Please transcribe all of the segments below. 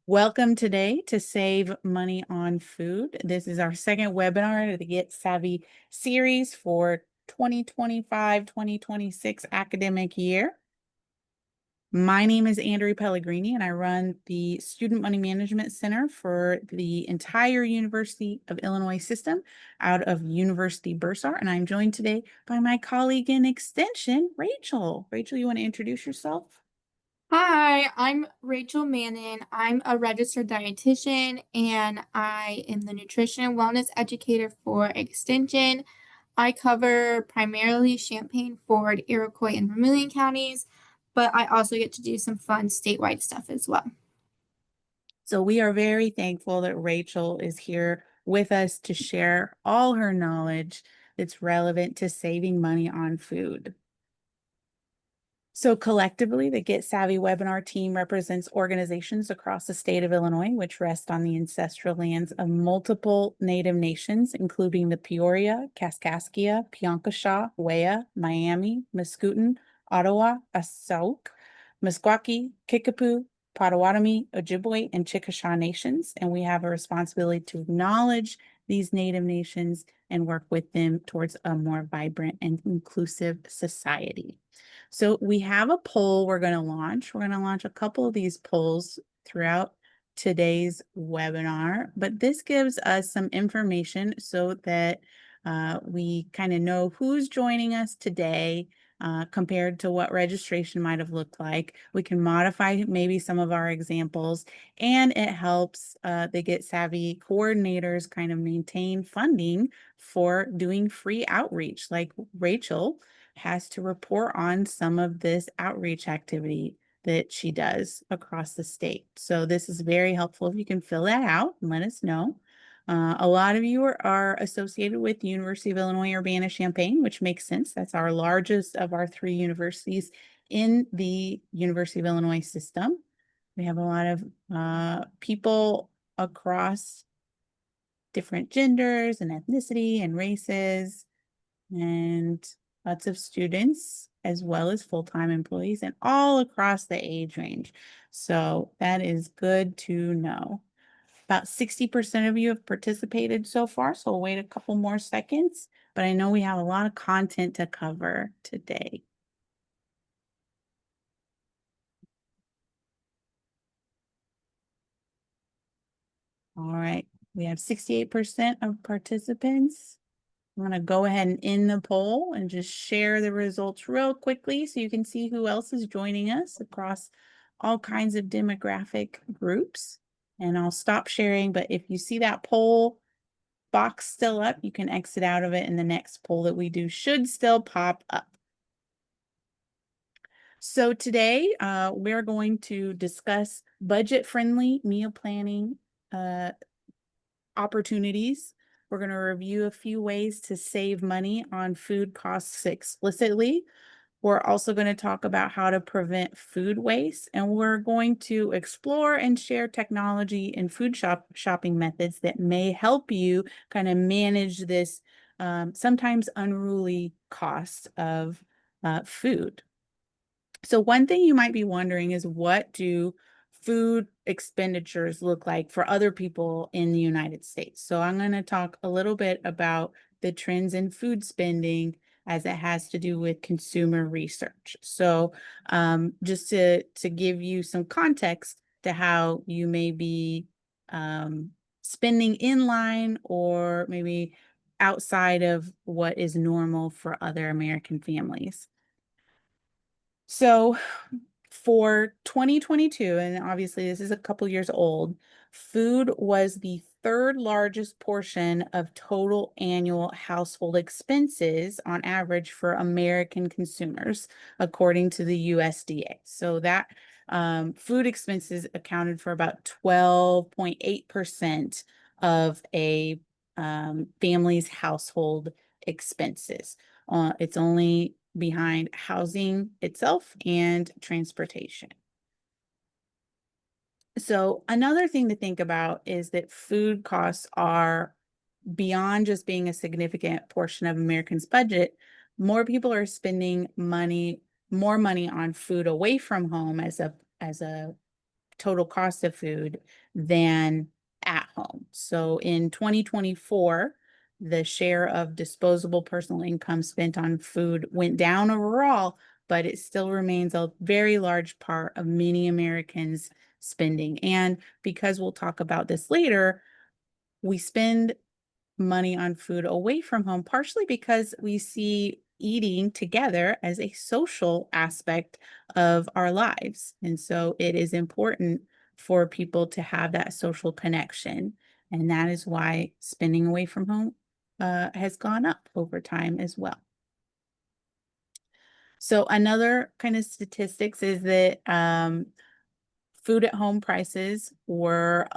Welcome today to Save Money on Food. This is our second webinar of the Get Savvy series for 2025-2026 academic year. My name is Andrea Pellegrini, and I run the Student Money Management Center for the entire University of Illinois system out of University Bursar. And I'm joined today by my colleague in Extension, Rachel. Rachel, you want to introduce yourself? Hi, I'm Rachel Mannon. I'm a registered dietitian and I am the nutrition and wellness educator for Extension. I cover primarily Champaign, Ford, Iroquois, and Vermilion counties, but I also get to do some fun statewide stuff as well. So we are very thankful that Rachel is here with us to share all her knowledge that's relevant to saving money on food. So collectively, the Get Savvy webinar team represents organizations across the state of Illinois, which rest on the ancestral lands of multiple Native nations, including the Peoria, Kaskaskia, Piankashaw, Wea, Miami, Mascoutin, Ottawa, Assauk, Meskwaki, Kickapoo, Potawatomi, Ojibwe, and Chickasha nations. And we have a responsibility to acknowledge these Native nations and work with them towards a more vibrant and inclusive society. So we have a poll we're going to launch. We're going to launch a couple of these polls throughout today's webinar, but this gives us some information so that we kind of know who's joining us today compared to what registration might have looked like. We can modify maybe some of our examples, and it helps the Get Savvy coordinators kind of maintain funding for doing free outreach, like Rachel has to report on some of this outreach activity that she does across the state. So this is very helpful if you can fill that out and let us know. A lot of you are associated with the University of Illinois Urbana-Champaign, which makes sense. That's our largest of our three universities in the University of Illinois system. We have a lot of people across different genders and ethnicity and races, and lots of students as well as full-time employees and all across the age range. So that is good to know. About 60% of you have participated so far, so we'll wait a couple more seconds, but I know we have a lot of content to cover today. All right, we have 68% of participants. I'm going to go ahead and end the poll and just share the results real quickly so you can see who else is joining us across all kinds of demographic groups. And I'll stop sharing, but if you see that poll box still up, you can exit out of it, and the next poll that we do should still pop up. So today we're going to discuss budget-friendly meal planning opportunities. We're going to review a few ways to save money on food costs explicitly. We're also going to talk about how to prevent food waste, and we're going to explore and share technology and food shopping methods that may help you kind of manage this sometimes unruly cost of food. So one thing you might be wondering is, what do food expenditures look like for other people in the United States? So I'm going to talk a little bit about the trends in food spending as it has to do with consumer research. So just to give you some context to how you may be spending in line or maybe outside of what is normal for other American families. So for 2022, and obviously this is a couple years old, food was the third largest portion of total annual household expenses on average for American consumers, according to the USDA. So that food expenses accounted for about 12.8% of a family's household expenses. It's only behind housing itself and transportation. So another thing to think about is that food costs are beyond just being a significant portion of Americans' budget. More people are spending more money on food away from home as a total cost of food than at home. So in 2024, the share of disposable personal income spent on food went down overall, but it still remains a very large part of many Americans' spending. And because we'll talk about this later, we spend money on food away from home, partially because we see eating together as a social aspect of our lives. And so it is important for people to have that social connection. And that is why spending away from home has gone up over time as well. So another kind of statistics is that food at home prices were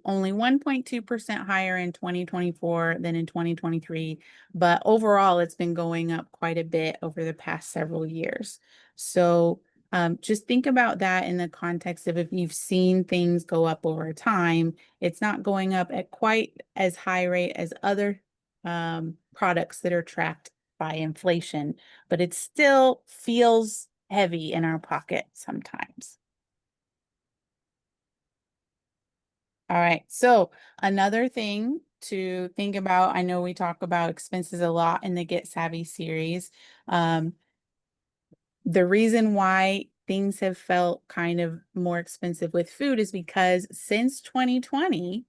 only 1.2% higher in 2024 than in 2023, but overall it's been going up quite a bit over the past several years. So just think about that in the context of if you've seen things go up over time, it's not going up at quite as high rate as other products that are tracked by inflation, but it still feels heavy in our pocket sometimes. All right. So another thing to think about, I know we talk about expenses a lot in the Get Savvy series. The reason why things have felt kind of more expensive with food is because since 2020,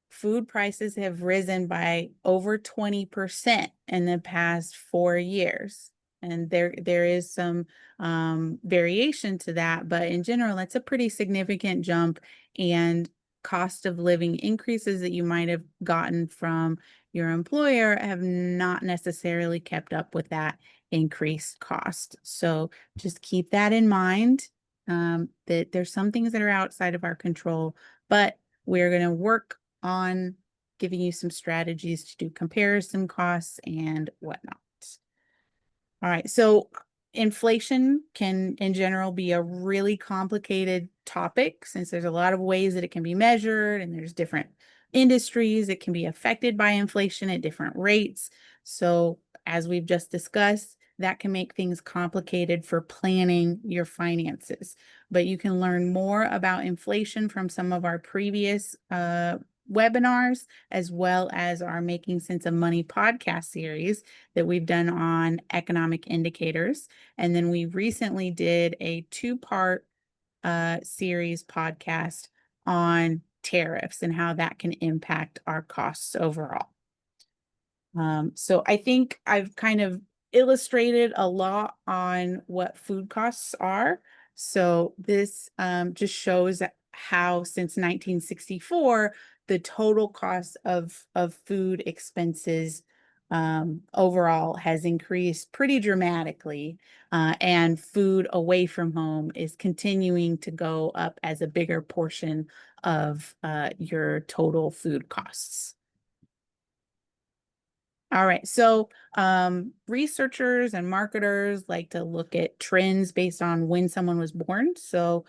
food prices have risen by over 20% in the past 4 years. And there is some variation to that, but in general, that's a pretty significant jump. And cost of living increases that you might have gotten from your employer have not necessarily kept up with that increased cost. So just keep that in mind, that there's some things that are outside of our control, but we're going to work on giving you some strategies to do comparison costs and whatnot. All right, so inflation can, in general, be a really complicated topic since there's a lot of ways that it can be measured and there's different industries that can be affected by inflation at different rates. So as we've just discussed, that can make things complicated for planning your finances. But you can learn more about inflation from some of our previous webinars, as well as our Making Sense of Money podcast series that we've done on economic indicators. And then we recently did a two-part series podcast on tariffs and how that can impact our costs overall. So I think I've kind of illustrated a lot on what food costs are. So this just shows how since 1964, the total cost of food expenses overall has increased pretty dramatically. And food away from home is continuing to go up as a bigger portion of your total food costs. All right, so researchers and marketers like to look at trends based on when someone was born. So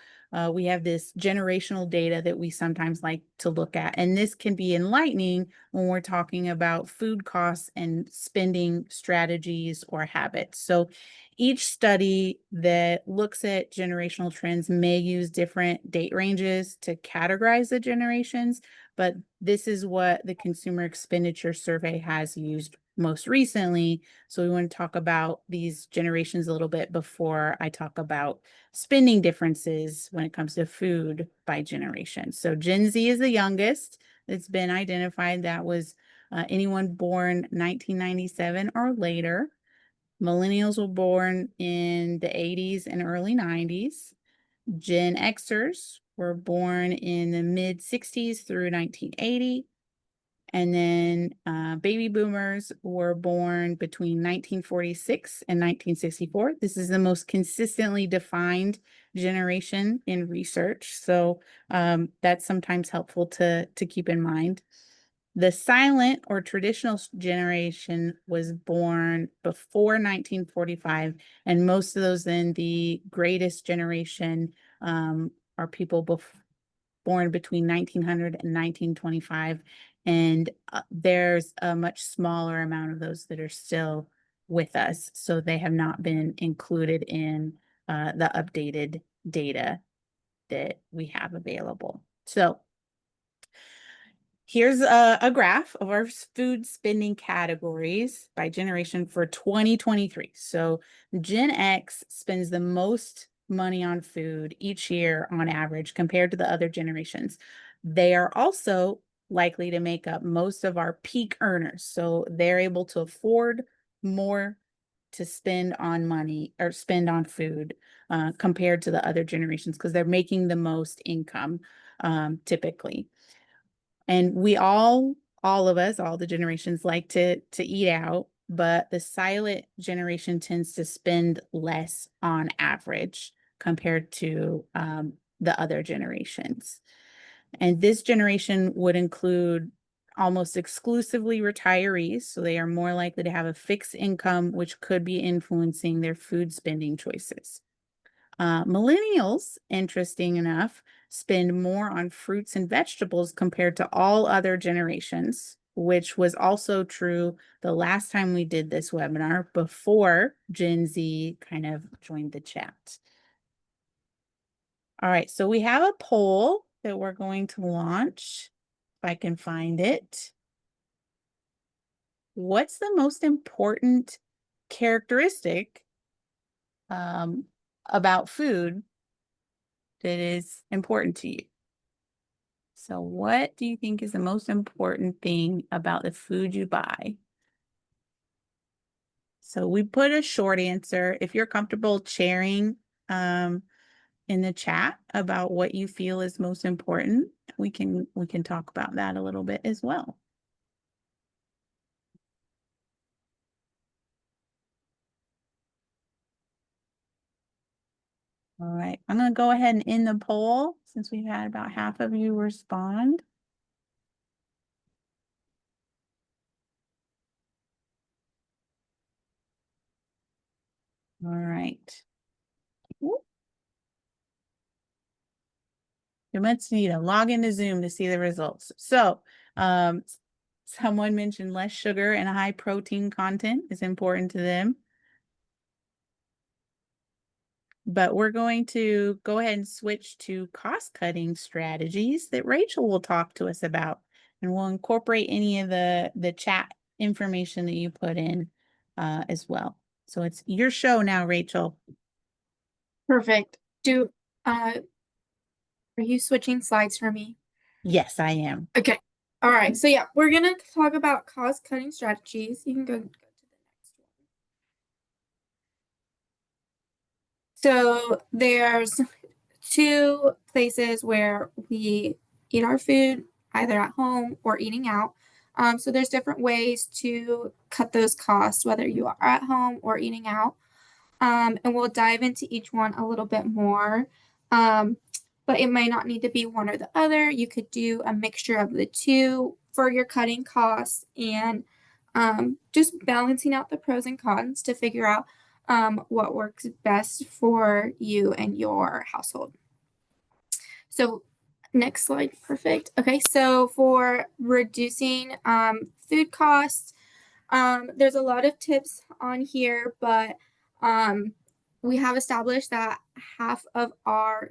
we have this generational data that we sometimes like to look at, and this can be enlightening when we're talking about food costs and spending strategies or habits. So each study that looks at generational trends may use different date ranges to categorize the generations, but this is what the Consumer Expenditure Survey has used most recently. So we want to talk about these generations a little bit before I talk about spending differences when it comes to food by generation. So Gen Z is the youngest that's been identified. That was anyone born 1997 or later. Millennials were born in the 80s and early 90s. Gen Xers were born in the mid 60s through 1980. And then baby boomers were born between 1946 and 1964. This is the most consistently defined generation in research. So that's sometimes helpful to keep in mind. The silent or traditional generation was born before 1945, and most of those in the greatest generation are people born between 1900 and 1925, and there's a much smaller amount of those that are still with us, so they have not been included in the updated data. that we have available. So here's a graph of our food spending categories by generation for 2023. So Gen X spends the most money on food each year on average compared to the other generations. They are also likely to make up most of our peak earners. So they're able to afford more to spend on money or spend on food compared to the other generations because they're making the most income typically. And we all of us, all the generations like to eat out, but the silent generation tends to spend less on average compared to the other generations. And this generation would include almost exclusively retirees, so they are more likely to have a fixed income, which could be influencing their food spending choices. Millennials, interesting enough, spend more on fruits and vegetables compared to all other generations, which was also true the last time we did this webinar before Gen Z kind of joined the chat. All right, so we have a poll that we're going to launch, if I can find it. What's the most important characteristic about food that is important to you? So what do you think is the most important thing about the food you buy? So we put a short answer. If you're comfortable sharing in the chat about what you feel is most important, we can talk about that a little bit as well. All right, I'm going to go ahead and end the poll since we've had about half of you respond. All right. You must need to log into Zoom to see the results. So someone mentioned less sugar and high protein content is important to them. But we're going to go ahead and switch to cost-cutting strategies that Rachel will talk to us about. And we'll incorporate any of the chat information that you put in as well. So it's your show now, Rachel. Perfect. Are you switching slides for me? Yes, I am. Okay. All right. So yeah, we're gonna talk about cost cutting strategies. You can go to the next one. So there's two places where we eat our food, either at home or eating out. So there's different ways to cut those costs, whether you are at home or eating out. And we'll dive into each one a little bit more. But it might not need to be one or the other. You could do a mixture of the two for your cutting costs and just balancing out the pros and cons to figure out what works best for you and your household. So next slide, perfect. Okay, so for reducing food costs, there's a lot of tips on here, but we have established that half of our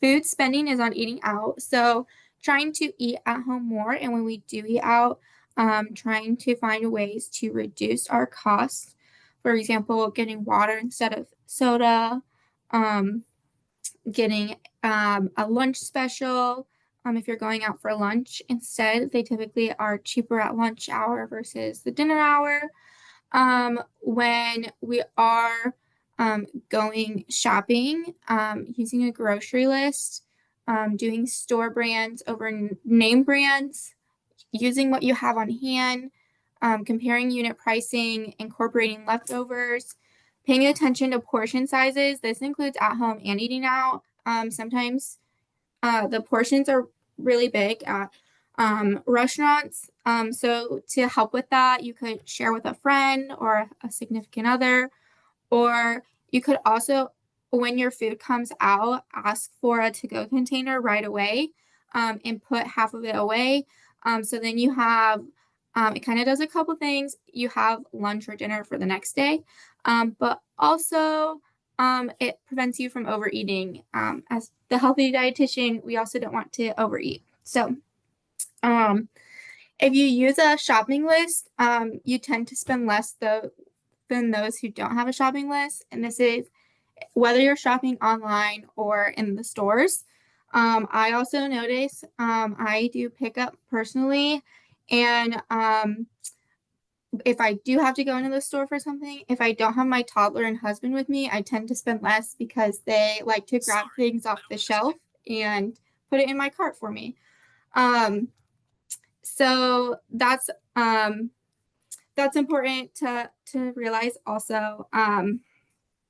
food spending is on eating out. So trying to eat at home more, and when we do eat out, trying to find ways to reduce our costs. For example, getting water instead of soda, getting a lunch special. If you're going out for lunch instead, they typically are cheaper at lunch hour versus the dinner hour. When we are going shopping, using a grocery list, doing store brands over name brands, using what you have on hand, comparing unit pricing, incorporating leftovers, paying attention to portion sizes. This includes at home and eating out. Sometimes the portions are really big at restaurants. So to help with that, you could share with a friend or a significant other, or you could also, when your food comes out, ask for a to-go container right away and put half of it away. So then you have, it kind of does a couple things. You have lunch or dinner for the next day, but also it prevents you from overeating. As the healthy dietitian, we also don't want to overeat. So, if you use a shopping list, you tend to spend less than those who don't have a shopping list. And this is whether you're shopping online or in the stores. I also notice I do pickup personally, and if I do have to go into the store for something, if I don't have my toddler and husband with me, I tend to spend less because they like to grab things off the shelf and put it in my cart for me. So that's important to realize also. And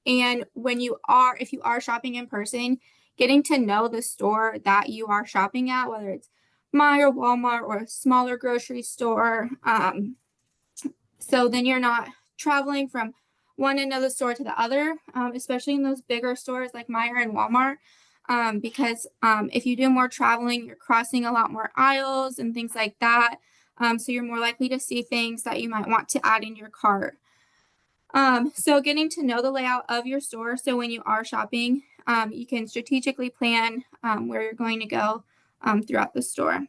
if you are shopping in person, getting to know the store that you are shopping at, whether it's Meijer, Walmart, or a smaller grocery store. So then you're not traveling from one end of the store to the other, especially in those bigger stores like Meijer and Walmart. Because if you do more traveling, you're crossing a lot more aisles and things like that. So you're more likely to see things that you might want to add in your cart. So getting to know the layout of your store. So when you are shopping, you can strategically plan where you're going to go throughout the store.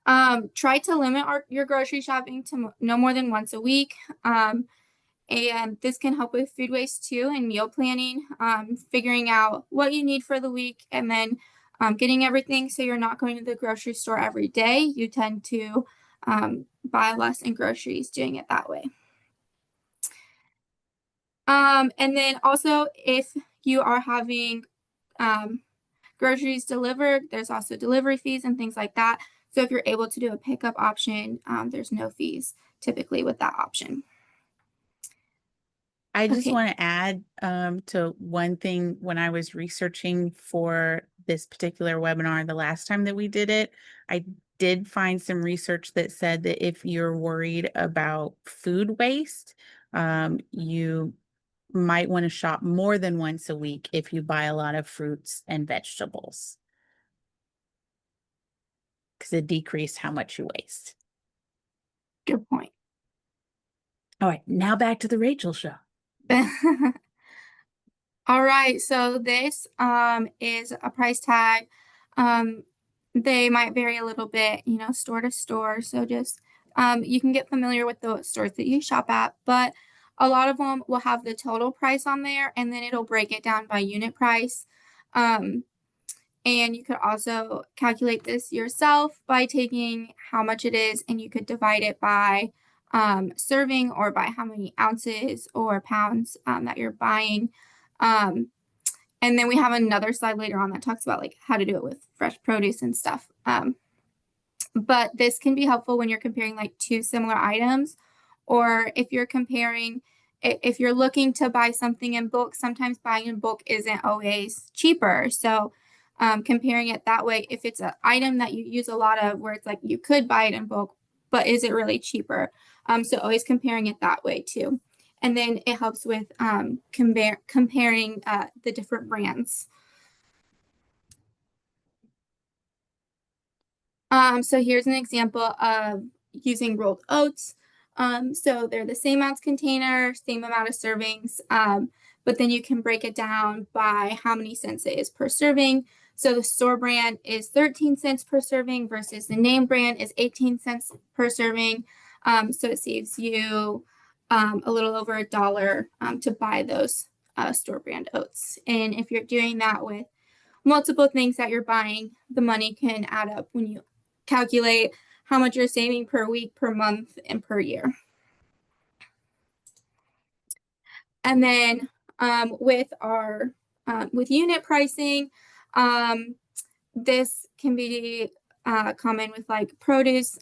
Try to limit your grocery shopping to no more than once a week. And this can help with food waste too and meal planning, figuring out what you need for the week and then getting everything so you're not going to the grocery store every day. You tend to buy less in groceries doing it that way. And then also if you are having groceries delivered, there's also delivery fees and things like that. So if you're able to do a pickup option, there's no fees typically with that option. I just Okay. want to add to one thing when I was researching for this particular webinar the last time that we did it, I did find some research that said that if you're worried about food waste, you might want to shop more than once a week if you buy a lot of fruits and vegetables, because it decreased how much you waste. Good point. All right, now back to the Rachel show. All right, so this is a price tag. They might vary a little bit, store to store. So just you can get familiar with the stores that you shop at, but a lot of them will have the total price on there and then it'll break it down by unit price. And you could also calculate this yourself by taking how much it is and you could divide it by serving or by how many ounces or pounds that you're buying. And then we have another slide later on that talks about like how to do it with fresh produce and stuff. But this can be helpful when you're comparing like two similar items, or if you're looking to buy something in bulk, sometimes buying in bulk isn't always cheaper. So comparing it that way, if it's an item that you use a lot of where it's like you could buy it in bulk, but is it really cheaper? So always comparing it that way too. And then it helps with comparing the different brands. So here's an example of using rolled oats. So they're the same ounce container, same amount of servings, but then you can break it down by how many cents it is per serving. So the store brand is 13 cents per serving versus the name brand is 18 cents per serving. So it saves you a little over $1 to buy those store brand oats. And if you're doing that with multiple things that you're buying, the money can add up when you calculate how much you're saving per week, per month, and per year. And then with unit pricing, this can be common with like produce.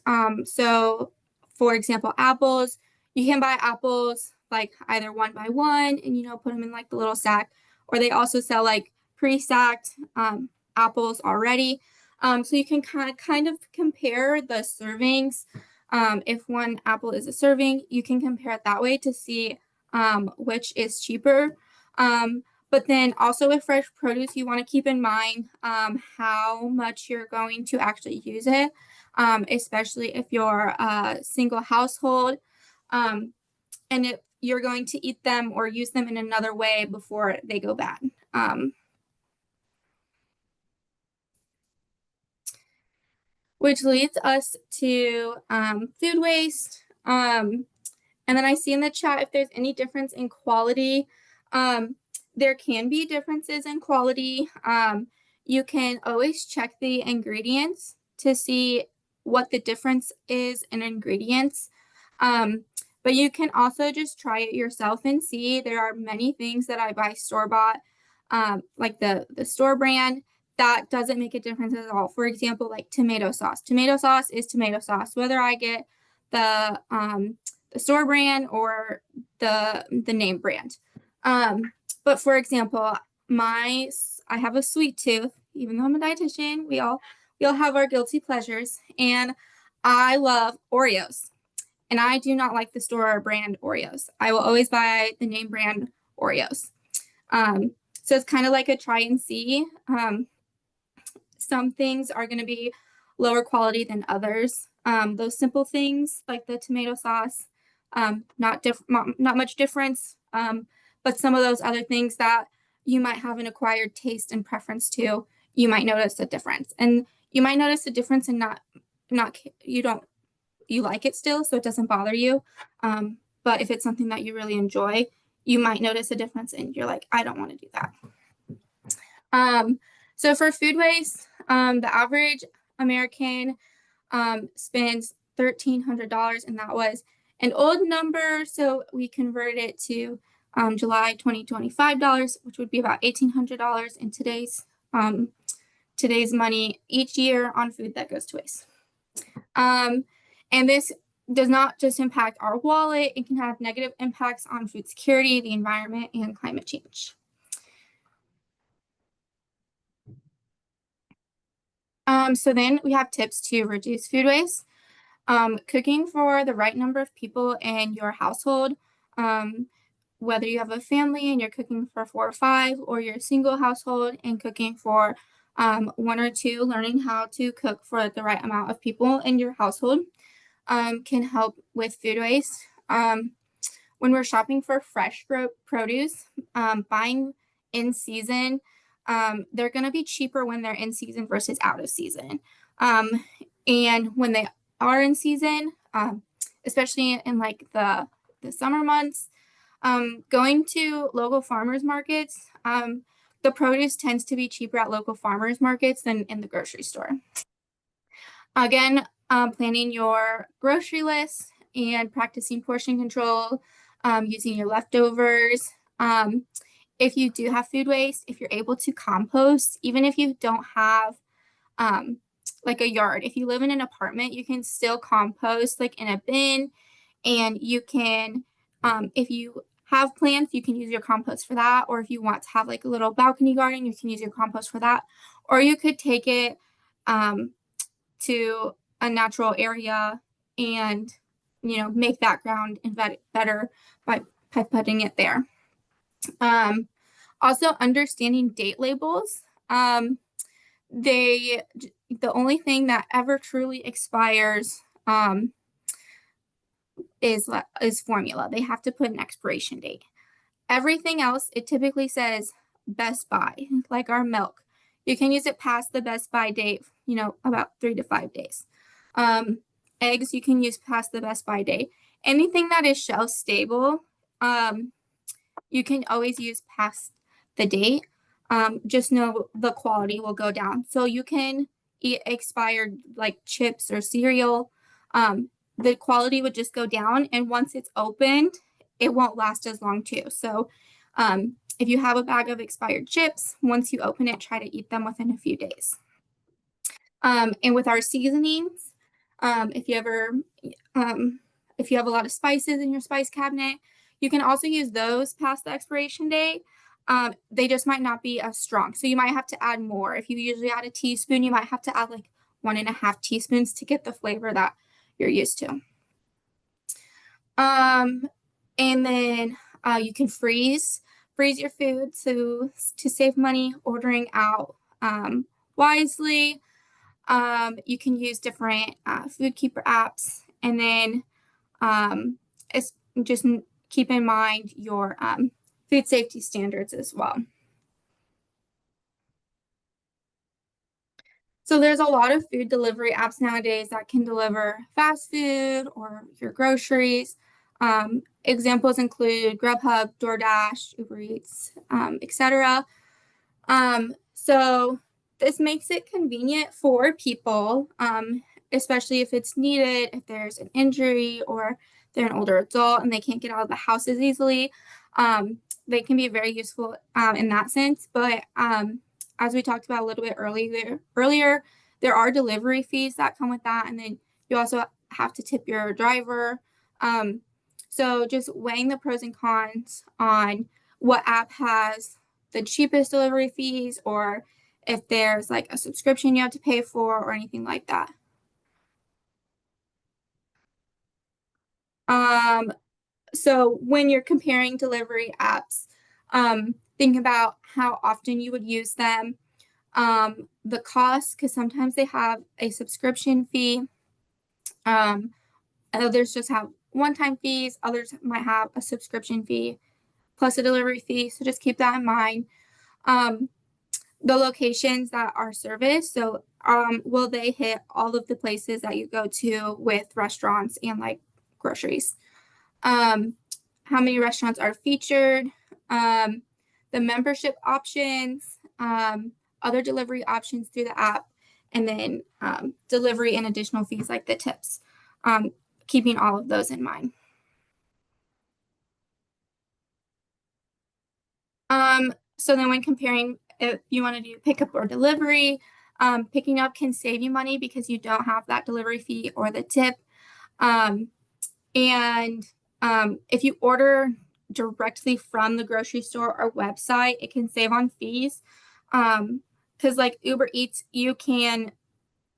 So for example, apples, you can buy apples like either one by one and put them in like the little sack, or they also sell like pre-stacked apples already. So you can kind of compare the servings. If one apple is a serving, you can compare it that way to see which is cheaper. But then also with fresh produce, you want to keep in mind how much you're going to actually use it, especially if you're a single household. And you're going to eat them or use them in another way before they go bad. Which leads us to food waste. And then I see in the chat if there's any difference in quality. There can be differences in quality. You can always check the ingredients to see what the difference is in ingredients. But you can also just try it yourself and see. There are many things that I buy store-bought, like the store brand, that doesn't make a difference at all. For example, like tomato sauce. Tomato sauce is tomato sauce, whether I get the store brand or the name brand. But for example, I have a sweet tooth. Even though I'm a dietitian, we all have our guilty pleasures, and I love Oreos. And I do not like the store brand Oreos. I will always buy the name brand Oreos. So it's kind of like a try and see. Some things are going to be lower quality than others. Those simple things like the tomato sauce, not much difference. But some of those other things that you might have an acquired taste and preference to, you might notice a difference. And you might notice a difference and you like it still, so it doesn't bother you. But if it's something that you really enjoy, you might notice a difference and you're like, I don't want to do that. So for food waste, the average American spends $1,300, and that was an old number, so we converted it to July 2025 dollars, which would be about $1,800 in today's money each year on food that goes to waste. And this does not just impact our wallet, it can have negative impacts on food security, the environment, and climate change. So then we have tips to reduce food waste. Cooking for the right number of people in your household, whether you have a family and you're cooking for 4 or 5, or you're a single household and cooking for 1 or 2, learning how to cook for the right amount of people in your household can help with food waste. When we're shopping for fresh produce, buying in season, they're going to be cheaper when they're in season versus out of season. And when they are in season, especially in like the summer months, going to local farmers markets, the produce tends to be cheaper at local farmers markets than in the grocery store. Again, planning your grocery list and practicing portion control, using your leftovers. If you do have food waste, if you're able to compost, even if you don't have like a yard, if you live in an apartment, you can still compost like in a bin, and you can, if you have plants, you can use your compost for that, or if you want to have like a little balcony garden, you can use your compost for that, or you could take it to a natural area and make that ground better by putting it there. Also understanding date labels. The only thing that ever truly expires is formula. They have to put an expiration date. Everything else, it typically says best by, like our milk. You can use it past the best by date, about 3 to 5 days. Eggs, you can use past the best by date. Anything that is shelf stable, you can always use past the date. Just know the quality will go down. So you can eat expired like chips or cereal. The quality would just go down, and once it's opened, it won't last as long too. So if you have a bag of expired chips, once you open it, try to eat them within a few days. And with our seasonings, if you have a lot of spices in your spice cabinet, you can also use those past the expiration date. They just might not be as strong, so you might have to add more. If you usually add a teaspoon, you might have to add like 1.5 teaspoons to get the flavor that you're used to. And then you can freeze your food to save money ordering out wisely. You can use different food keeper apps, and then it's just keep in mind your food safety standards as well. So there's a lot of food delivery apps nowadays that can deliver fast food or your groceries. Examples include Grubhub, DoorDash, Uber Eats, etc. So this makes it convenient for people, especially if it's needed, if there's an injury or they're an older adult and they can't get out of the house as easily. They can be very useful in that sense. But as we talked about a little bit earlier, there are delivery fees that come with that, and then you also have to tip your driver. So just weighing the pros and cons on what app has the cheapest delivery fees, or if there's like a subscription you have to pay for or anything like that. So when you're comparing delivery apps, think about how often you would use them, the cost, because sometimes they have a subscription fee. Others just have one-time fees. Others might have a subscription fee plus a delivery fee. So just keep that in mind. The locations that are serviced. So will they hit all of the places that you go to with restaurants and like groceries? How many restaurants are featured? The membership options, other delivery options through the app, and then delivery and additional fees like the tips. Keeping all of those in mind. So then when comparing if you want to do pickup or delivery, picking up can save you money because you don't have that delivery fee or the tip. If you order directly from the grocery store or website, it can save on fees. Because like Uber Eats, you can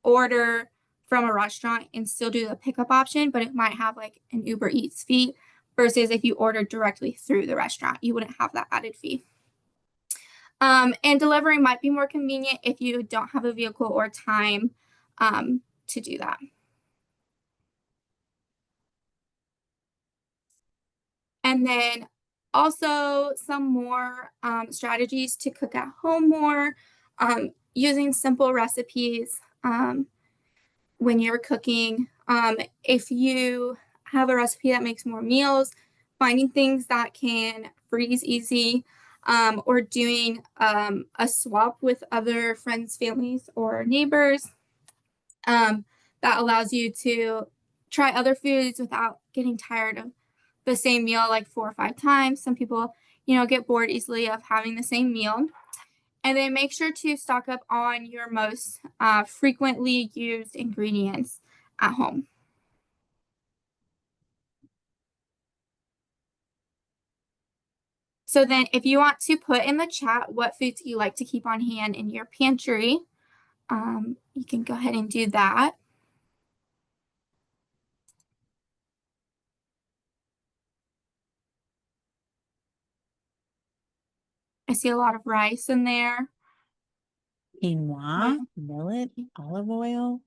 order from a restaurant and still do the pickup option, but it might have like an Uber Eats fee versus if you order directly through the restaurant, you wouldn't have that added fee. And delivery might be more convenient if you don't have a vehicle or time to do that. And then also some more strategies to cook at home more, using simple recipes when you're cooking. If you have a recipe that makes more meals, finding things that can freeze easy, or doing a swap with other friends, families, or neighbors. That allows you to try other foods without getting tired of the same meal like 4 or 5 times. Some people, get bored easily of having the same meal. And then make sure to stock up on your most frequently used ingredients at home. So then if you want to put in the chat what foods you like to keep on hand in your pantry, you can go ahead and do that. I see a lot of rice in there. Quinoa, millet, olive oil.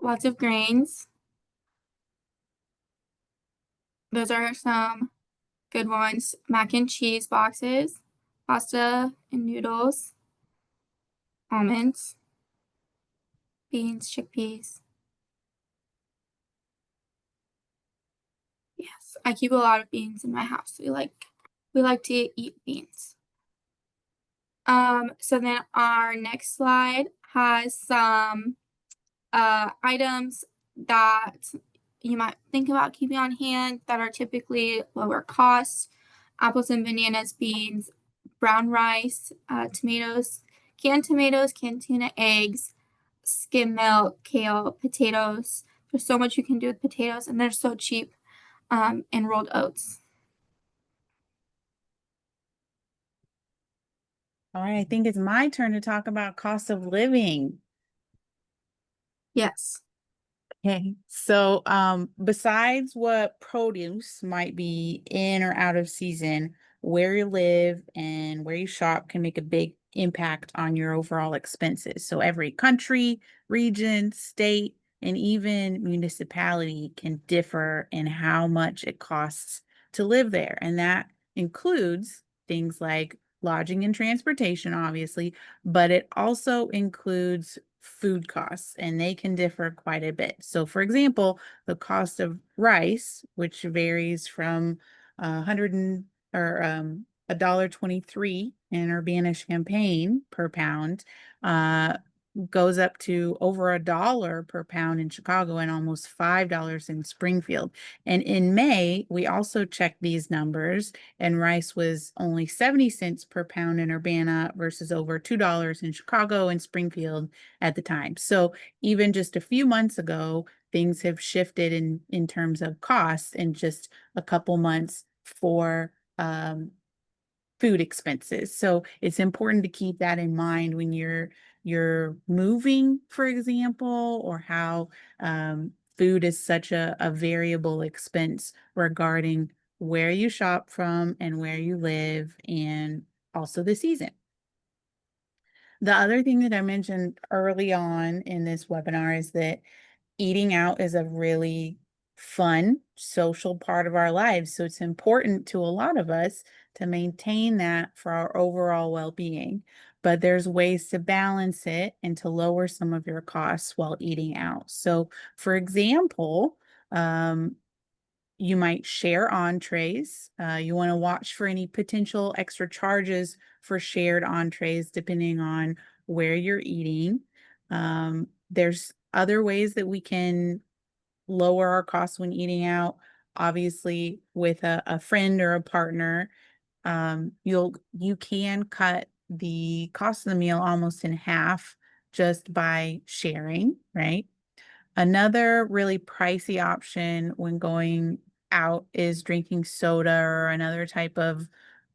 Lots of grains. Those are some good ones. Mac and cheese boxes, pasta and noodles, almonds, beans, chickpeas. Yes, I keep a lot of beans in my house. We like to eat beans. So then our next slide has some items that you might think about keeping on hand that are typically lower cost: apples and bananas, beans, brown rice, tomatoes, canned tuna, eggs, skim milk, kale, potatoes. There's so much you can do with potatoes, and they're so cheap, and rolled oats. All right, I think it's my turn to talk about cost of living. Yes. Okay, so besides what produce might be in or out of season, where you live and where you shop can make a big impact on your overall expenses. So every country, region, state, and even municipality can differ in how much it costs to live there. And that includes things like lodging and transportation, obviously, but it also includes food costs, and they can differ quite a bit. So, for example, the cost of rice, which varies from 100 or $1.23 in Urbana-Champaign per pound, uh, goes up to over $1 per pound in Chicago and almost $5 in Springfield. And in May, we also checked these numbers, and rice was only 70 cents per pound in Urbana versus over $2 in Chicago and Springfield at the time. So even just a few months ago, things have shifted in terms of costs in just a couple months for food expenses. So it's important to keep that in mind when you're moving, for example, or how food is such a variable expense regarding where you shop from and where you live, and also the season. The other thing that I mentioned early on in this webinar is that eating out is a really fun social part of our lives. So it's important to a lot of us to maintain that for our overall well-being. But there's ways to balance it and to lower some of your costs while eating out. So, for example, um, you might share entrees. You want to watch for any potential extra charges for shared entrees, depending on where you're eating. There's other ways that we can lower our costs when eating out. Obviously, with a friend or a partner, you can cut the cost of the meal almost in half just by sharing, right? Another really pricey option when going out is drinking soda or another type of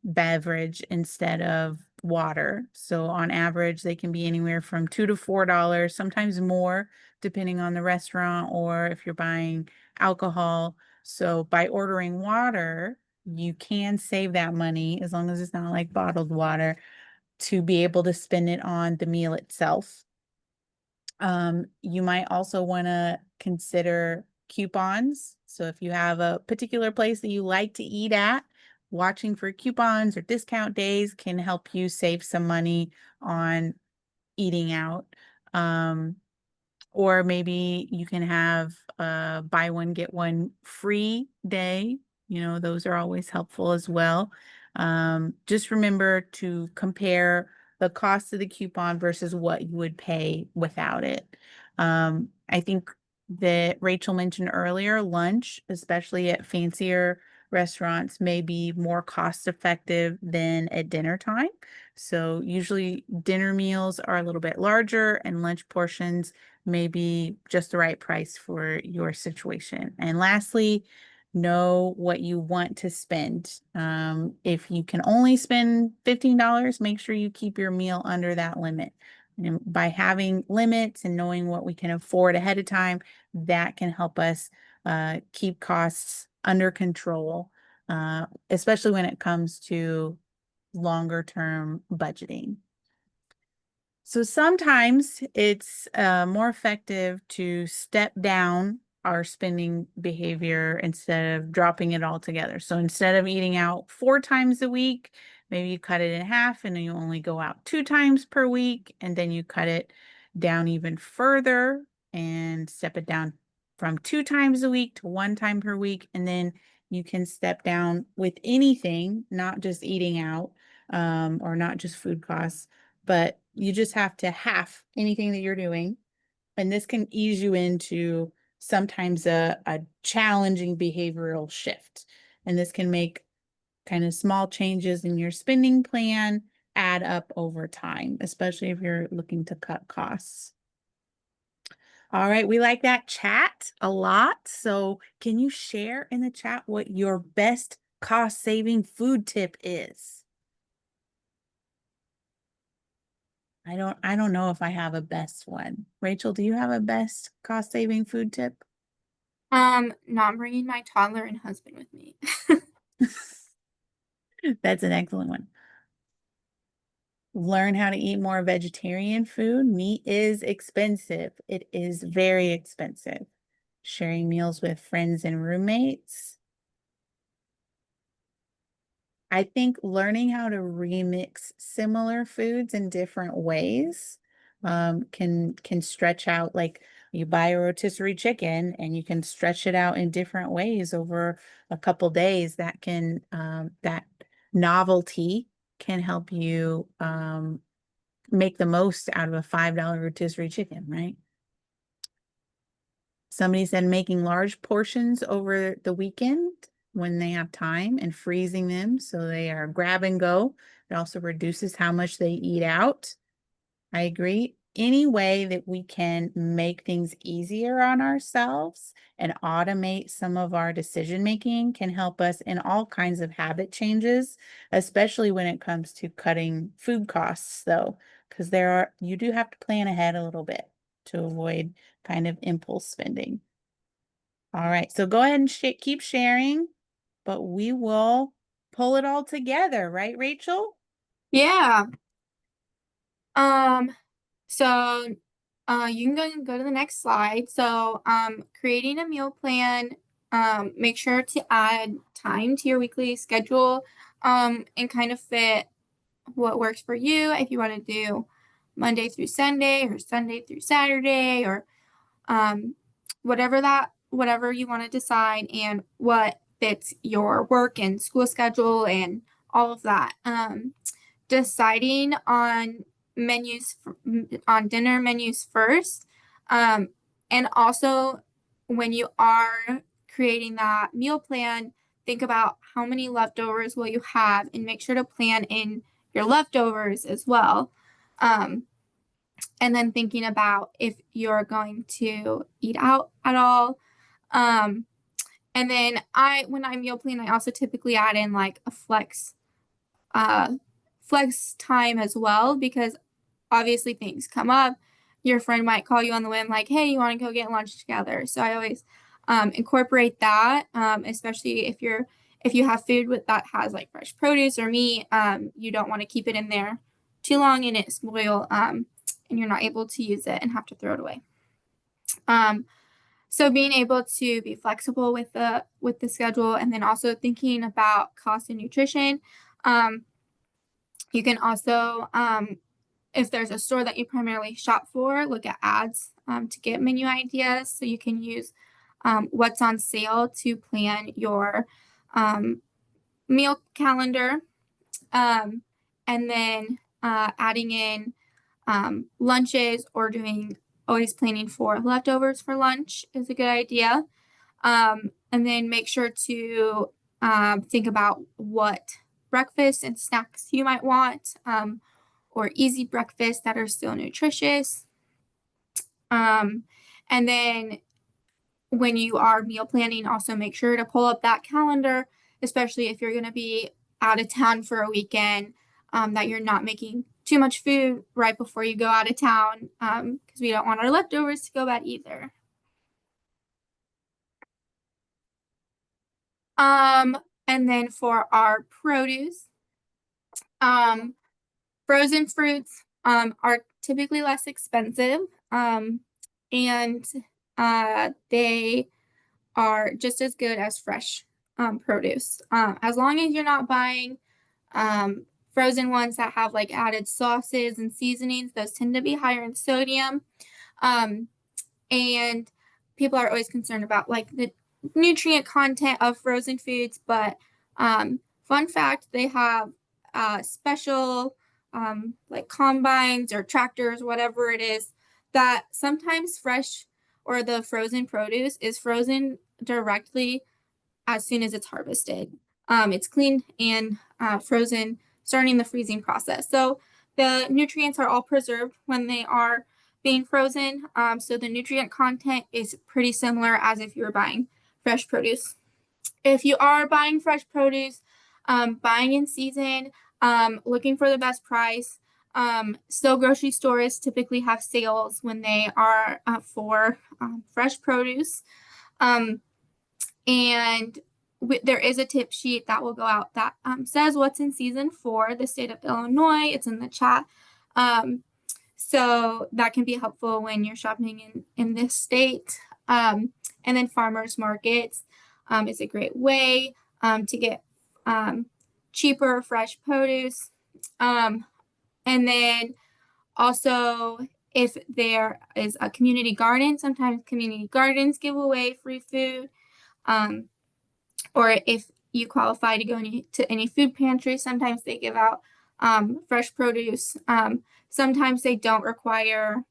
beverage instead of water. So on average, they can be anywhere from $2 to $4, sometimes more, depending on the restaurant or if you're buying alcohol. So by ordering water, you can save that money as long as it's not like bottled water to be able to spend it on the meal itself. You might also want to consider coupons. So if you have a particular place that you like to eat at, watching for coupons or discount days can help you save some money on eating out. Um, or maybe you can have a buy one, get one free day. You know, those are always helpful as well. Just remember to compare the cost of the coupon versus what you would pay without it. I think that Rachel mentioned earlier, lunch, especially at fancier restaurants, may be more cost effective than at dinner time. So usually dinner meals are a little bit larger and lunch portions may be just the right price for your situation. And lastly, know what you want to spend. If you can only spend $15, make sure you keep your meal under that limit. And by having limits and knowing what we can afford ahead of time, that can help us keep costs under control, especially when it comes to longer term budgeting. So sometimes it's more effective to step down our spending behavior instead of dropping it all together. So instead of eating out 4 times a week, maybe you cut it in half and then you only go out 2 times per week, and then you cut it down even further and step it down from 2 times a week to 1 time per week. And then you can step down with anything, not just eating out or not just food costs, but you just have to half anything that you're doing. And this can ease you into sometimes a challenging behavioral shift. And this can make kind of small changes in your spending plan add up over time, especially if you're looking to cut costs. All right, we like that chat a lot. So can you share in the chat what your best cost saving food tip is? I don't know if I have a best one. Rachel, do you have a best cost saving food tip? Not bringing my toddler and husband with me. That's an excellent one. Learn how to eat more vegetarian food. Meat is expensive. It is very expensive. Sharing meals with friends and roommates. I think learning how to remix similar foods in different ways can stretch out. Like you buy a rotisserie chicken and you can stretch it out in different ways over a couple days. That can that novelty can help you make the most out of a $5 rotisserie chicken, right? Somebody said making large portions over the weekend when they have time and freezing them so they are grab and go. It also reduces how much they eat out. I agree. Any way that we can make things easier on ourselves and automate some of our decision making can help us in all kinds of habit changes, especially when it comes to cutting food costs, though, because you do have to plan ahead a little bit to avoid kind of impulse spending. All right, so go ahead and keep sharing, but we will pull it all together, right, Rachel? Yeah. Um, so you can go to the next slide. So creating a meal plan, make sure to add time to your weekly schedule, and kind of fit what works for you. If you want to do Monday through Sunday or Sunday through Saturday or um, whatever you want to decide and what fits your work and school schedule and all of that. Deciding on on dinner menus first, um, and also when you are creating that meal plan, think about how many leftovers will you have and make sure to plan in your leftovers as well. Um, and then thinking about if you're going to eat out at all. Um, and then when I meal plan, I also typically add in like a uh, flex time as well, because obviously things come up. Your friend might call you on the whim, like, hey, you want to go get lunch together? So I always incorporate that, especially if you have food that has like fresh produce or meat, you don't want to keep it in there too long and it spoil, and you're not able to use it and have to throw it away. So being able to be flexible with the schedule, and then also thinking about cost and nutrition. You can also, if there's a store that you primarily shop for, look at ads to get menu ideas. So you can use what's on sale to plan your meal calendar. And then adding in lunches or doing always planning for leftovers for lunch is a good idea. And then make sure to think about what breakfast and snacks you might want, or easy breakfasts that are still nutritious. And then when you are meal planning, also make sure to pull up that calendar, especially if you're going to be out of town for a weekend, that you're not making too much food right before you go out of town, because we don't want our leftovers to go bad either. And then for our produce, um, frozen fruits are typically less expensive, and they are just as good as fresh produce. As long as you're not buying um, frozen ones that have like added sauces and seasonings, those tend to be higher in sodium. Um, and people are always concerned about like the nutrient content of frozen foods, but fun fact, they have special like combines or tractors, whatever it is, that sometimes fresh or the frozen produce is frozen directly as soon as it's harvested. It's cleaned and frozen, starting the freezing process. So the nutrients are all preserved when they are being frozen. So the nutrient content is pretty similar as if you were buying fresh produce. If you are buying fresh produce, buying in season, looking for the best price. Still, grocery stores typically have sales when they are for fresh produce. And there is a tip sheet that will go out that says what's in season for the state of Illinois. It's in the chat. So that can be helpful when you're shopping in this state. And then farmers markets is a great way to get cheaper fresh produce. And then also, if there is a community garden, sometimes community gardens give away free food. Or if you qualify to go to any food pantry, sometimes they give out fresh produce. Sometimes they don't require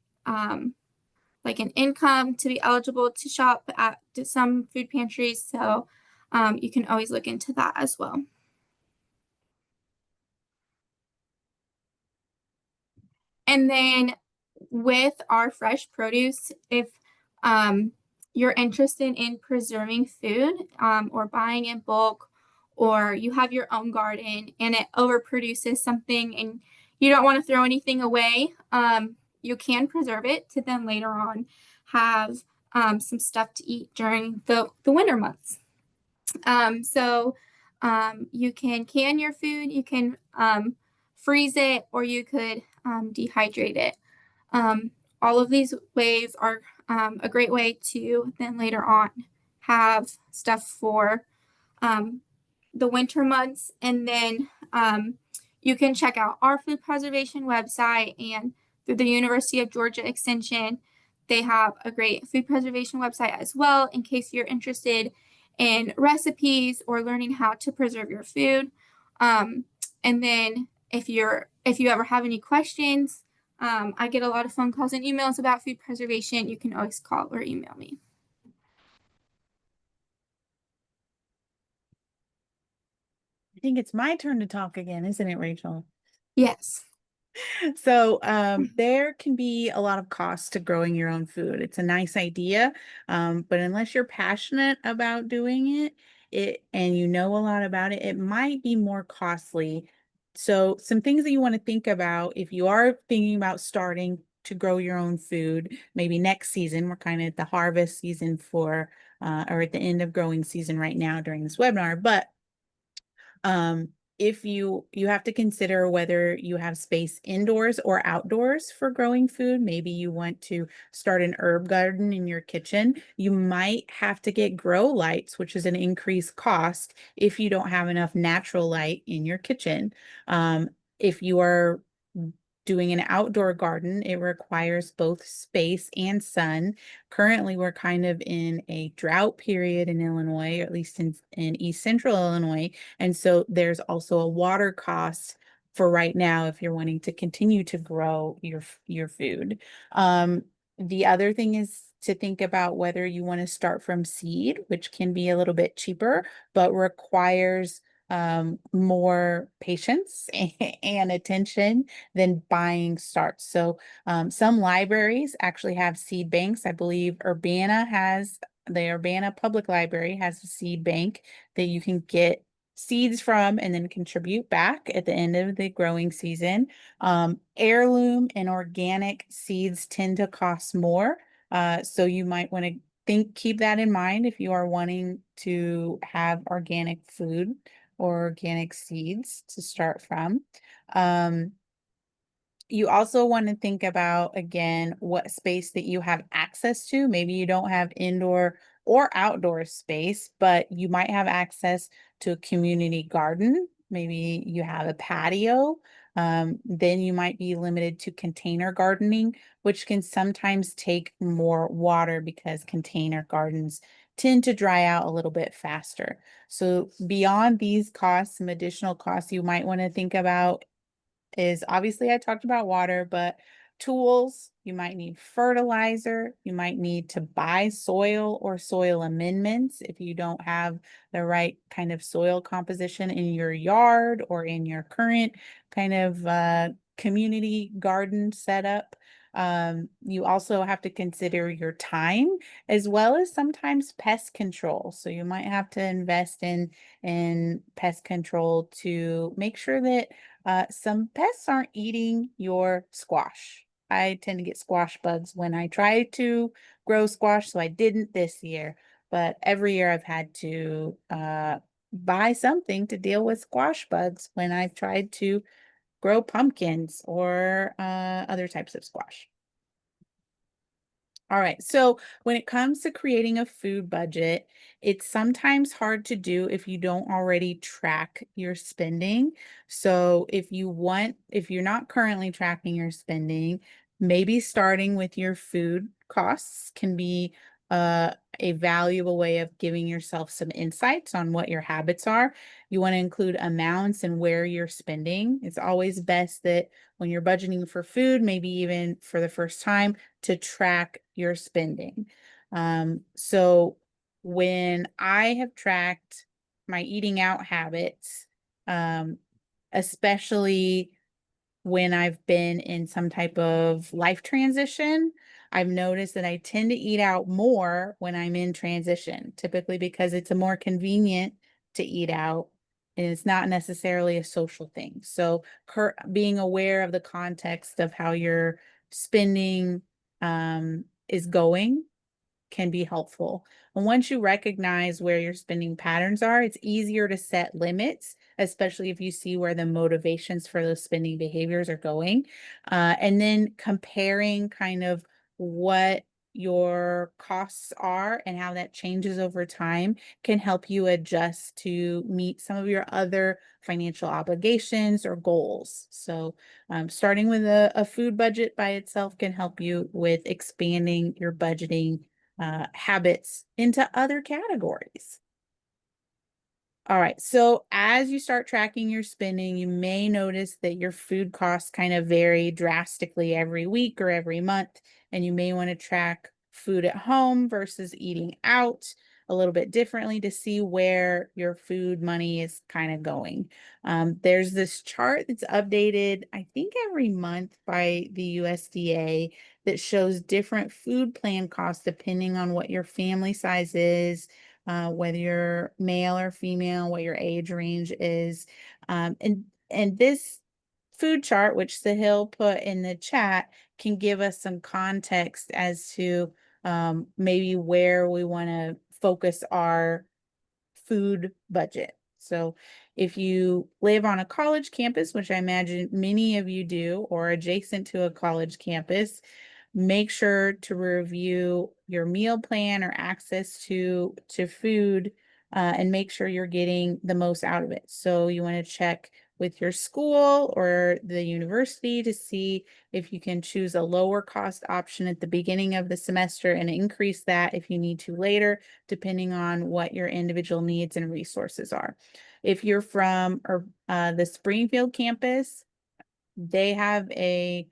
like an income to be eligible to shop at some food pantries. So you can always look into that as well. And then with our fresh produce, if you're interested in preserving food or buying in bulk, or you have your own garden and it overproduces something and you don't want to throw anything away, you can preserve it to then later on have some stuff to eat during the winter months. So you can your food, you can freeze it, or you could dehydrate it. All of these ways are a great way to then later on have stuff for the winter months. And then you can check out our food preservation website, and through the University of Georgia Extension, they have a great food preservation website as well in case you're interested in recipes or learning how to preserve your food. And then if you ever have any questions, I get a lot of phone calls and emails about food preservation. You can always call or email me. I think it's my turn to talk again, isn't it, Rachel? Yes. So there can be a lot of cost to growing your own food. It's a nice idea, but unless you're passionate about doing it and you know a lot about it, it might be more costly. So some things that you want to think about if you are thinking about starting to grow your own food, maybe next season, we're kind of at the harvest season for, or at the end of growing season right now during this webinar, but if you have to consider whether you have space indoors or outdoors for growing food. Maybe you want to start an herb garden in your kitchen. You might have to get grow lights, which is an increased cost if you don't have enough natural light in your kitchen. If you are doing an outdoor garden, it requires both space and sun. Currently, we're kind of in a drought period in Illinois, or at least in East Central Illinois. And so there's also a water cost for right now if you're wanting to continue to grow your food. The other thing is to think about whether you want to start from seed, which can be a little bit cheaper, but requires more patience and attention than buying starts. So some libraries actually have seed banks. I believe the Urbana Public Library has a seed bank that you can get seeds from and then contribute back at the end of the growing season. Heirloom and organic seeds tend to cost more. So you might want to keep that in mind if you are wanting to have organic food or organic seeds to start from. You also want to think about, again, what space that you have access to. Maybe you don't have indoor or outdoor space, but you might have access to a community garden. Maybe you have a patio. Then you might be limited to container gardening, which can sometimes take more water because container gardens tend to dry out a little bit faster. So beyond these costs, some additional costs you might want to think about is, obviously I talked about water, but tools, you might need fertilizer, you might need to buy soil or soil amendments if you don't have the right kind of soil composition in your yard or in your current kind of community garden setup. You also have to consider your time as well as sometimes pest control. So you might have to invest in pest control to make sure that some pests aren't eating your squash. I tend to get squash bugs when I try to grow squash, so I didn't this year. But every year I've had to buy something to deal with squash bugs when I've tried to grow pumpkins or other types of squash. All right. So when it comes to creating a food budget, it's sometimes hard to do if you don't already track your spending. So if you're not currently tracking your spending, maybe starting with your food costs can be a valuable way of giving yourself some insights on what your habits are. You want to include amounts and where you're spending. It's always best that when you're budgeting for food, maybe even for the first time, to track your spending. So when I have tracked my eating out habits, um, especially when I've been in some type of life transition, I've noticed that I tend to eat out more when I'm in transition, typically because it's a more convenient to eat out and it's not necessarily a social thing. So being aware of the context of how your spending is going can be helpful. And once you recognize where your spending patterns are, it's easier to set limits, especially if you see where the motivations for those spending behaviors are going. And then comparing kind of what your costs are and how that changes over time can help you adjust to meet some of your other financial obligations or goals. So, starting with a food budget by itself can help you with expanding your budgeting habits into other categories. All right. So as you start tracking your spending, you may notice that your food costs kind of vary drastically every week or every month. And you may want to track food at home versus eating out a little bit differently to see where your food money is kind of going. There's this chart that's updated, I think, every month by the USDA that shows different food plan costs depending on what your family size is, whether you're male or female, what your age range is. And this food chart, which Sahil put in the chat, can give us some context as to maybe where we want to focus our food budget. So if you live on a college campus, which I imagine many of you do, or adjacent to a college campus, make sure to review your meal plan or access to food, and make sure you're getting the most out of it. So you want to check with your school or the university to see if you can choose a lower cost option at the beginning of the semester and increase that if you need to later, depending on what your individual needs and resources are. If you're from the Springfield campus, they have a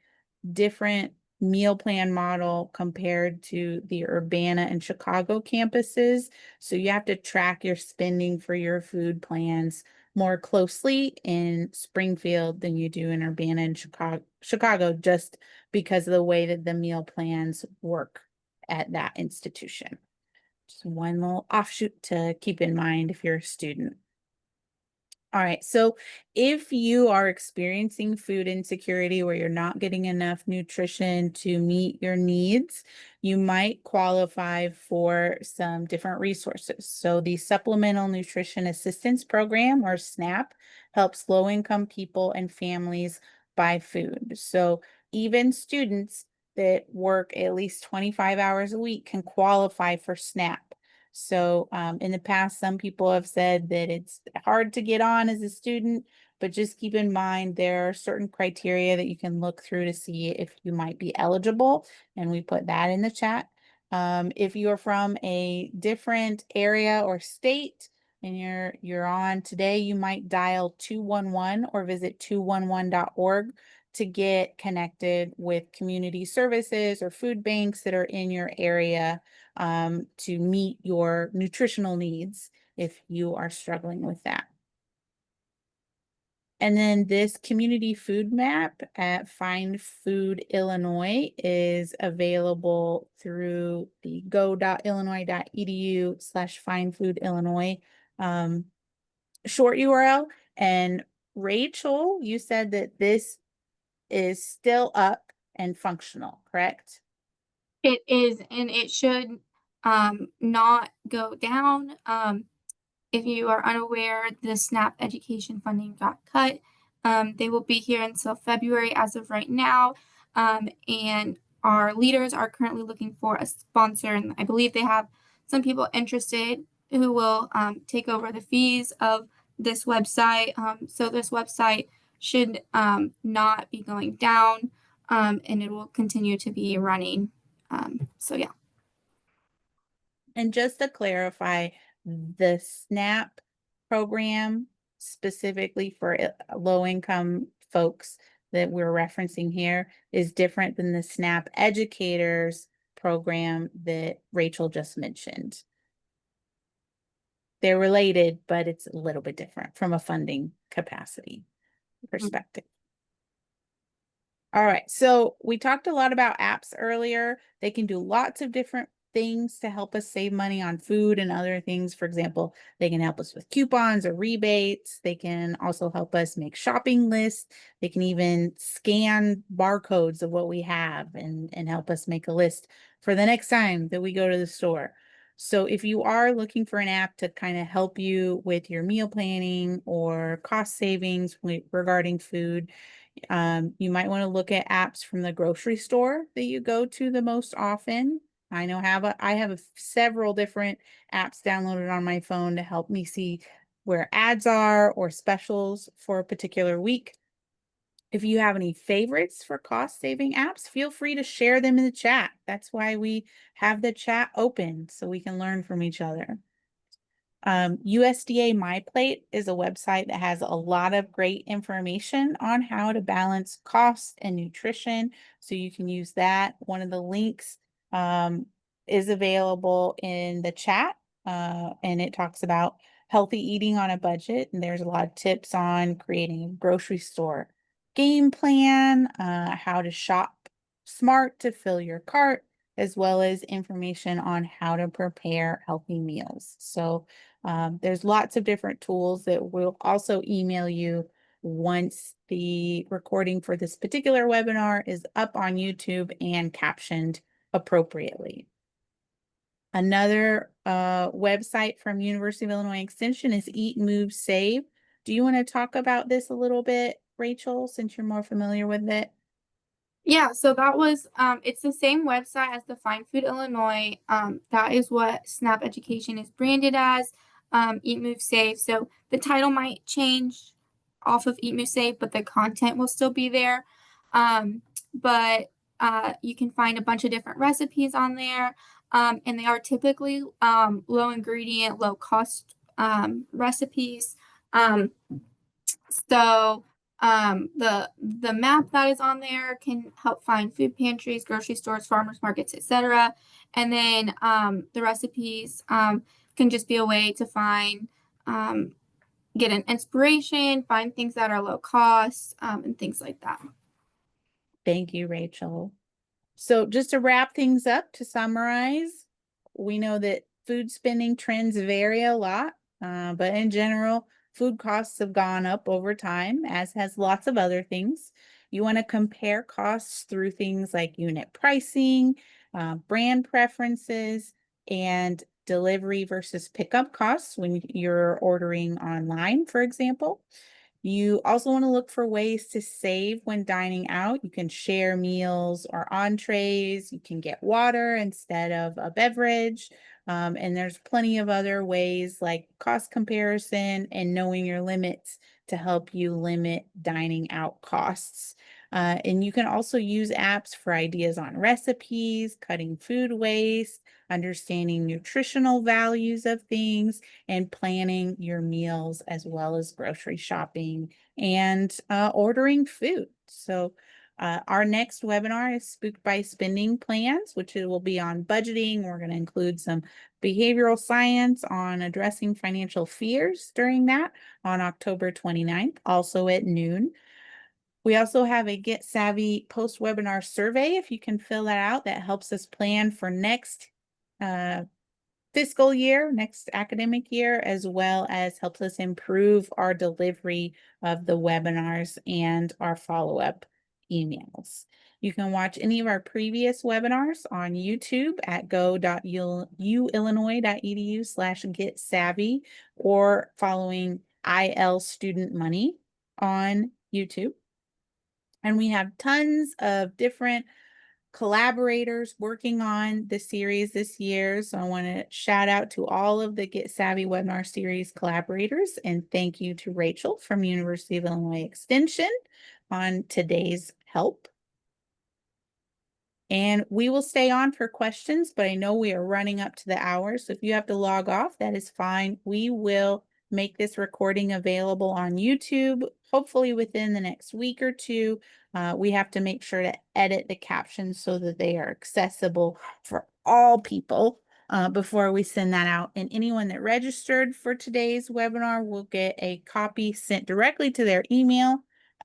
different meal plan model compared to the Urbana and Chicago campuses. So you have to track your spending for your food plans more closely in Springfield than you do in Urbana and Chicago, just because of the way that the meal plans work at that institution. Just one little offshoot to keep in mind if you're a student. All right. So if you are experiencing food insecurity where you're not getting enough nutrition to meet your needs, you might qualify for some different resources. So the Supplemental Nutrition Assistance Program, or SNAP, helps low-income people and families buy food. So even students that work at least 25 hours a week can qualify for SNAP. So in the past, some people have said that it's hard to get on as a student, but just keep in mind there are certain criteria that you can look through to see if you might be eligible, and we put that in the chat. If you're from a different area or state and you're on today, you might dial 211 or visit 211.org to get connected with community services or food banks that are in your area, to meet your nutritional needs if you are struggling with that. And then this community food map at Find Food Illinois is available through the go.illinois.edu/findfoodillinois short URL. And Rachel, you said that this is still up and functional, correct? It is, and it should not go down. If you are unaware, the SNAP education funding got cut. They will be here until February as of right now. And our leaders are currently looking for a sponsor, and I believe they have some people interested who will take over the fees of this website. So this website should not be going down, and it will continue to be running. So yeah. And just to clarify, the SNAP program specifically for low-income folks that we're referencing here is different than the SNAP Educators program that Rachel just mentioned. They're related, but it's a little bit different from a funding capacity perspective. All right, so we talked a lot about apps earlier. They can do lots of different things to help us save money on food and other things. For example, they can help us with coupons or rebates. They can also help us make shopping lists. They can even scan barcodes of what we have and help us make a list for the next time that we go to the store. So if you are looking for an app to kind of help you with your meal planning or cost savings regarding food, you might want to look at apps from the grocery store that you go to the most often. I know I have several different apps downloaded on my phone to help me see where ads are or specials for a particular week. If you have any favorites for cost saving apps, feel free to share them in the chat. That's why we have the chat open so we can learn from each other. USDA MyPlate is a website that has a lot of great information on how to balance cost and nutrition. So you can use that. One of the links is available in the chat, and it talks about healthy eating on a budget. And there's a lot of tips on creating a grocery store game plan, how to shop smart to fill your cart, as well as information on how to prepare healthy meals. So there's lots of different tools that will also email you once the recording for this particular webinar is up on YouTube and captioned appropriately. Another website from University of Illinois Extension is Eat, Move, Save. Do you want to talk about this a little bit, Rachel, since you're more familiar with it? Yeah, so that was it's the same website as the Find Food Illinois. That is what SNAP Education is branded as, Eat Move Save. So the title might change off of Eat Move Save, but the content will still be there. But you can find a bunch of different recipes on there. And they are typically low ingredient, low cost recipes. So the map that is on there can help find food pantries, grocery stores, farmers markets, etc. And then the recipes can just be a way to find get an inspiration, find things that are low cost, and things like that. Thank you, Rachel. So just to wrap things up, to summarize, we know that food spending trends vary a lot, but in general, food costs have gone up over time, as has lots of other things. You want to compare costs through things like unit pricing, brand preferences, and delivery versus pickup costs when you're ordering online, for example. You also want to look for ways to save when dining out. You can share meals or entrees. You can get water instead of a beverage. And there's plenty of other ways like cost comparison and knowing your limits to help you limit dining out costs. And you can also use apps for ideas on recipes, cutting food waste, understanding nutritional values of things, and planning your meals as well as grocery shopping and ordering food. So our next webinar is Spooked by Spending Plans, which it will be on budgeting. We're going to include some behavioral science on addressing financial fears during that on October 29th, also at noon. We also have a Get Savvy post-webinar survey. If you can fill that out, that helps us plan for next fiscal year, next academic year, as well as helps us improve our delivery of the webinars and our follow-up emails. You can watch any of our previous webinars on YouTube at go.uillinois.edu/getsavvy or following IL Student Money on YouTube. And we have tons of different collaborators working on the series this year. So I want to shout out to all of the Get Savvy webinar series collaborators, and thank you to Rachel from University of Illinois Extension on today's help. And we will stay on for questions, but I know we are running up to the hour. So if you have to log off, that is fine. We will make this recording available on YouTube, hopefully within the next week or two. We have to make sure to edit the captions so that they are accessible for all people before we send that out. And anyone that registered for today's webinar will get a copy sent directly to their email,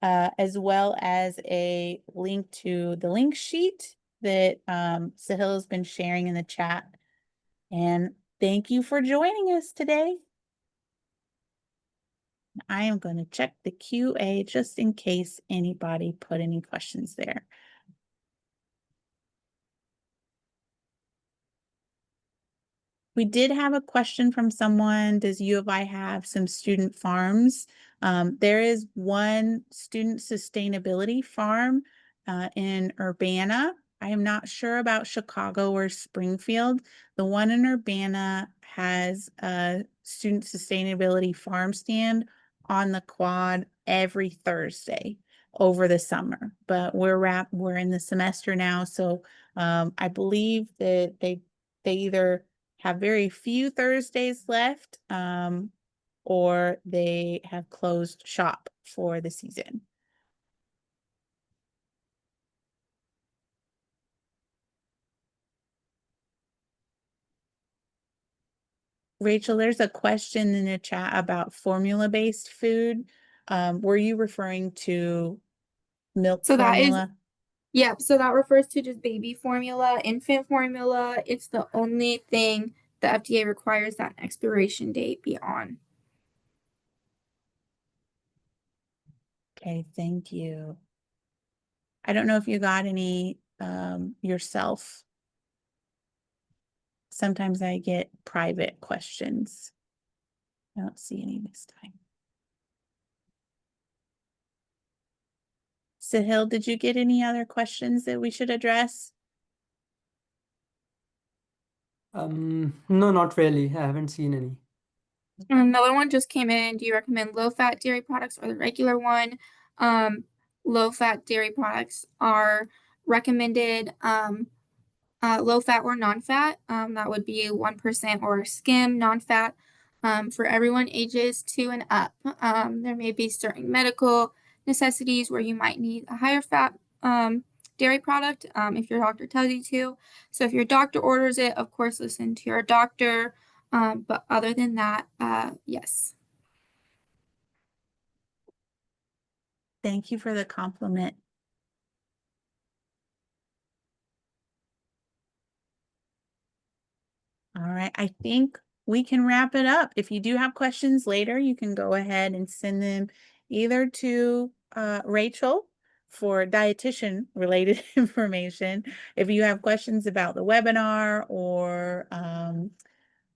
as well as a link to the link sheet that Sahil has been sharing in the chat. And thank you for joining us today. I am going to check the QA just in case anybody put any questions there. We did have a question from someone. Does U of I have some student farms? There is one student sustainability farm in Urbana. I am not sure about Chicago or Springfield. The one in Urbana has a student sustainability farm stand on the quad every Thursday over the summer. But we're in the semester now, so I believe that they either have very few Thursdays left, or they have closed shop for the season. Rachel, there's a question in the chat about formula-based food. Were you referring to milk So that is, formula? yeah, so that refers to just baby formula, infant formula. It's the only thing the FDA requires that expiration date be on. Okay, thank you. I don't know if you got any yourself. Sometimes I get private questions. I don't see any this time. Sahil, did you get any other questions that we should address? No, not really. I haven't seen any. Another one just came in. Do you recommend low-fat dairy products or the regular one? Low-fat dairy products are recommended. Low-fat or non-fat. That would be 1% or skim non-fat. For everyone ages 2 and up. There may be certain medical necessities where you might need a higher fat dairy product if your doctor tells you to. So if your doctor orders it, of course, listen to your doctor. But other than that, yes. Thank you for the compliment. All right, I think we can wrap it up. If you do have questions later, you can go ahead and send them either to Rachel for dietitian related information. If you have questions about the webinar or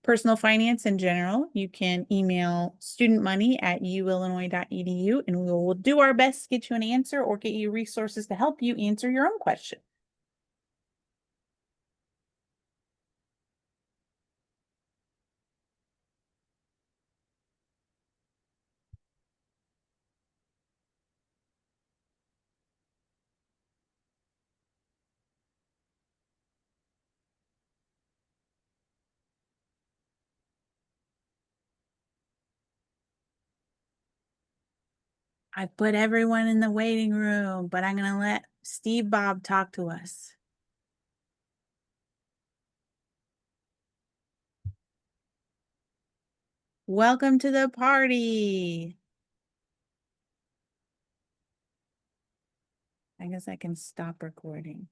personal finance in general, you can email studentmoney@uillinois.edu, and we will do our best to get you an answer or get you resources to help you answer your own question. I put everyone in the waiting room, but I'm going to let Steve Bob talk to us. Welcome to the party. I guess I can stop recording.